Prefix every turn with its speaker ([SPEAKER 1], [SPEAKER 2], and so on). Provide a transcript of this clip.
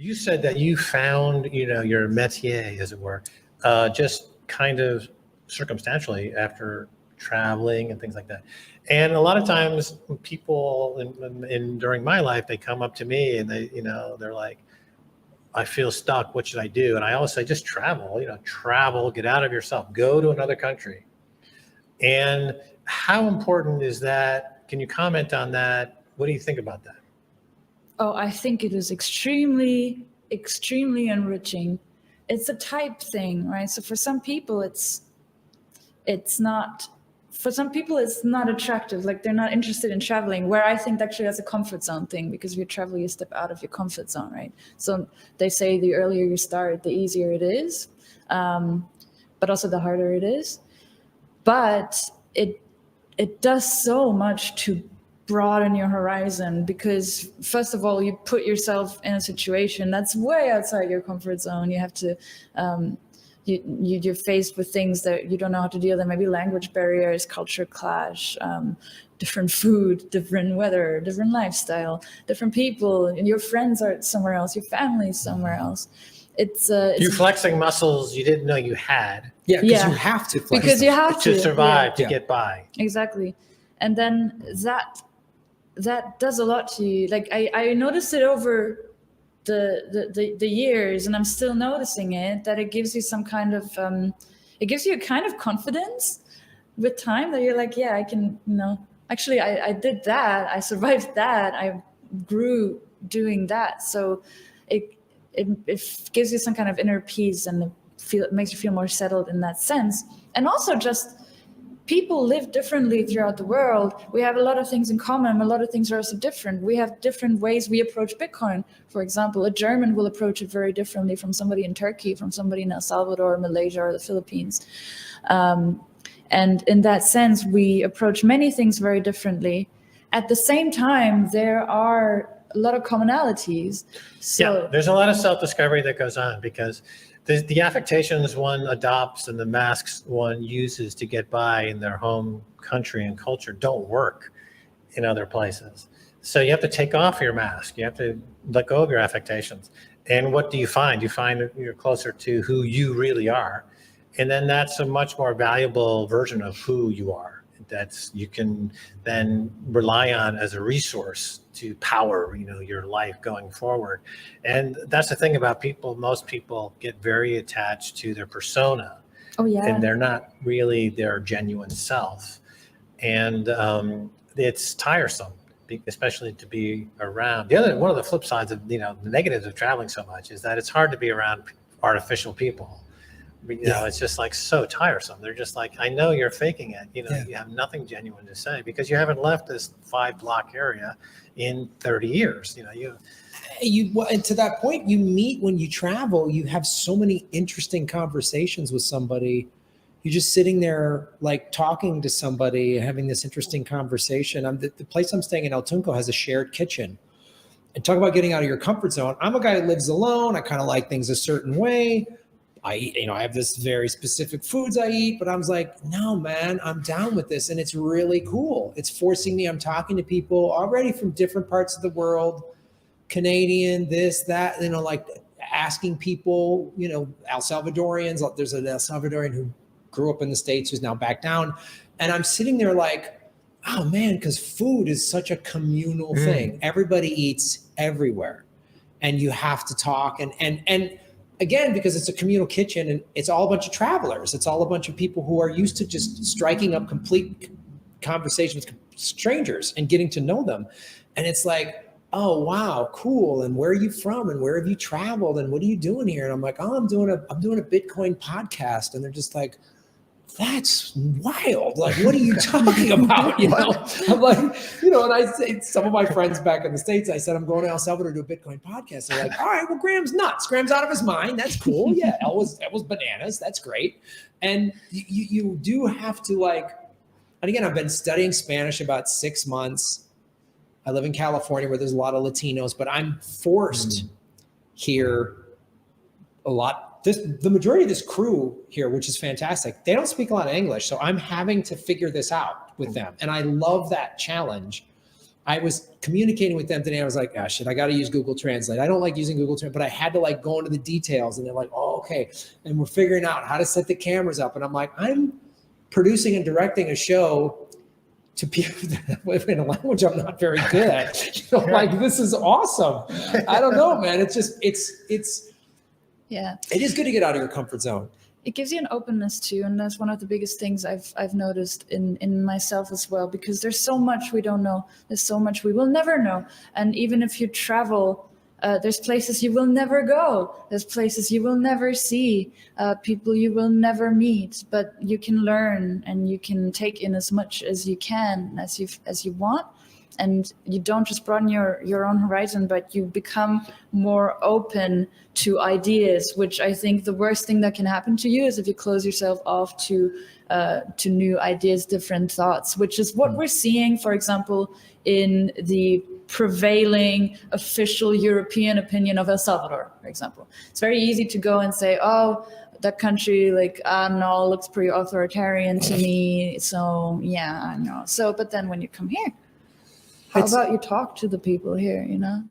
[SPEAKER 1] You said that you found, your métier, as it were, just kind of circumstantially after traveling and things like that. And a lot of times people during my life, they come up to me and they're like, I feel stuck. What should I do? And I always say, just travel, travel, get out of yourself, go to another country. And how important is that? Can you comment on that? What do you think about that?
[SPEAKER 2] Oh, I think it is extremely, extremely enriching. It's a type thing, right? So for some people, it's not attractive. Like, they're not interested in traveling, where I think actually that's a comfort zone thing, because if you travel, you step out of your comfort zone, right? So they say the earlier you start, the easier it is, but also the harder it is. But it does so much to broaden your horizon, because first of all, you put yourself in a situation that's way outside your comfort zone. You have to you're faced with things that you don't know how to deal with. Maybe language barriers, culture clash, different food, different weather, different lifestyle, different people, and your friends are somewhere else, your family's somewhere else. It's
[SPEAKER 1] you flexing muscles you didn't know you had.
[SPEAKER 3] Yeah, because you have to flex
[SPEAKER 2] because you have
[SPEAKER 1] to survive, to get by.
[SPEAKER 2] Exactly. And then that does a lot to you. Like, I noticed it over the years, and I'm still noticing it, that it gives you some kind of it gives you a kind of confidence with time, that you're like, yeah, I can, actually I did that, I survived that, I grew doing that. So it gives you some kind of inner peace, and it makes you feel more settled in that sense. And also, just people live differently throughout the world. We have a lot of things in common. A lot of things are also different. We have different ways we approach Bitcoin. For example, a German will approach it very differently from somebody in Turkey, from somebody in El Salvador, Malaysia, or the Philippines. And in that sense, we approach many things very differently. At the same time, there are a lot of commonalities. So
[SPEAKER 1] there's a lot of self-discovery that goes on, because the affectations one adopts and the masks one uses to get by in their home country and culture don't work in other places. So you have to take off your mask. You have to let go of your affectations. And what do you find? You find that you're closer to who you really are. And then that's a much more valuable version of who you are. You can then rely on as a resource to power, your life going forward. And that's the thing about people. Most people get very attached to their persona.
[SPEAKER 2] Oh, yeah.
[SPEAKER 1] And they're not really their genuine self. And it's tiresome, especially to be around. One of the flip sides of, the negatives of traveling so much is that it's hard to be around artificial people. It's just like so tiresome. They're just like, I know you're faking it. You have nothing genuine to say, because you haven't left this 5-block area in 30 years.
[SPEAKER 3] And to that point, you meet when you travel, you have so many interesting conversations with somebody. You're just sitting there, like, talking to somebody, having this interesting conversation. The place I'm staying in, El Tunco, has a shared kitchen. And talk about getting out of your comfort zone. I'm a guy who lives alone. I kind of like things a certain way. I eat, I have this very specific foods I eat, but I was like, no, man, I'm down with this. And it's really cool. It's forcing me. I'm talking to people already from different parts of the world, Canadian, this, that, like asking people, El Salvadorians. There's an El Salvadorian who grew up in the States who's now back down. And I'm sitting there like, oh man, because food is such a communal thing. Everybody eats everywhere, and you have to talk. And again, because it's a communal kitchen and it's all a bunch of travelers. It's all a bunch of people who are used to just striking up complete conversations with strangers and getting to know them. And it's like, oh, wow, cool. And where are you from? And where have you traveled? And what are you doing here? And I'm like, oh, I'm doing a Bitcoin podcast. And they're just like, that's wild. Like, what are you talking about? I'm like, and I say, some of my friends back in the States, I said, I'm going to El Salvador to do a Bitcoin podcast. They're like, all right, well, Graham's nuts. Graham's out of his mind. That's cool. Yeah. That was bananas. That's great. And you do have to, like, and again, I've been studying Spanish about 6 months. I live in California where there's a lot of Latinos, but I'm forced here a lot. The majority of this crew here, which is fantastic, they don't speak a lot of English. So I'm having to figure this out with them. And I love that challenge I was communicating with them today. I was like, ah, shit, I got to use Google Translate. I don't like using Google Translate, but I had to like go into the details, and they're like, oh, okay. And we're figuring out how to set the cameras up. And I'm like, I'm producing and directing a show to people that live in a language I'm not very good at. You know, like, this is awesome. I don't know, man. It's just,
[SPEAKER 2] Yeah.
[SPEAKER 3] it is good to get out of your comfort zone.
[SPEAKER 2] It gives you an openness too, and that's one of the biggest things I've noticed in myself as well, because there's so much we don't know. There's so much we will never know. And even if you travel, there's places you will never go. There's places you will never see, people you will never meet, but you can learn and you can take in as much as you can, as you want. And you don't just broaden your own horizon, but you become more open to ideas, which I think the worst thing that can happen to you is if you close yourself off to new ideas, different thoughts, which is what we're seeing, for example, in the prevailing official European opinion of El Salvador, for example. It's very easy to go and say, oh, that country, like, I don't know, looks pretty authoritarian to me. So yeah, I know. So, but then when you come here, how about you talk to the people here, you know?